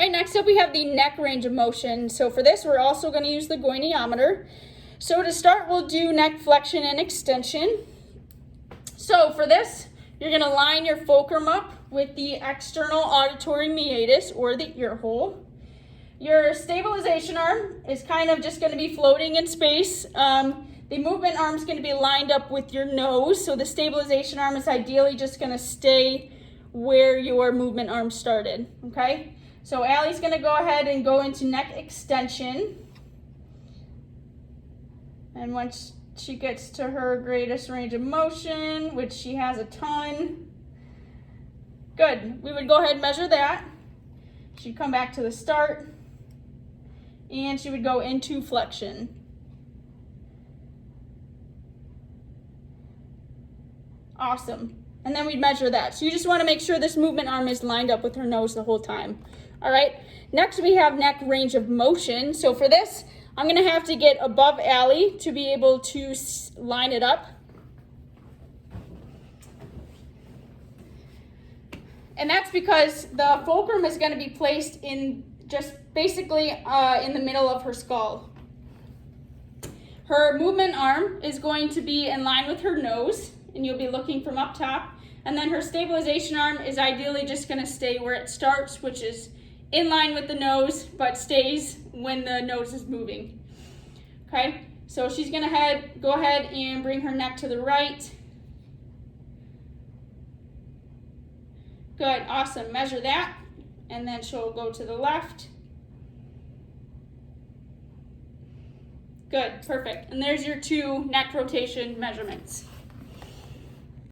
All right, next up we have the neck range of motion. So for this, we're also going to use the goniometer. So to start, we'll do neck flexion and extension. So for this, you're going to line your fulcrum up with the external auditory meatus, or the ear hole. Your stabilization arm is kind of just going to be floating in space. The movement arm is going to be lined up with your nose, so the stabilization arm is ideally just going to stay where your movement arm started, okay? So Allie's going to go ahead and go into neck extension. And once she gets to her greatest range of motion, which she has a ton, good. We would go ahead and measure that. She'd come back to the start, and she would go into flexion. Awesome. And then we'd measure that. So you just want to make sure this movement arm is lined up with her nose the whole time. All right. Next we have neck range of motion. So for this, I'm going to have to get above Allie to be able to line it up. And that's because the fulcrum is going to be placed in just basically in the middle of her skull. Her movement arm is going to be in line with her nose, and you'll be looking from up top. And then her stabilization arm is ideally just going to stay where it starts, which is in line with the nose, but stays when the nose is moving. Okay, so she's going to go ahead and bring her neck to the right. Good, awesome. Measure that, and then she'll go to the left. Good, perfect. And there's your 2 neck rotation measurements.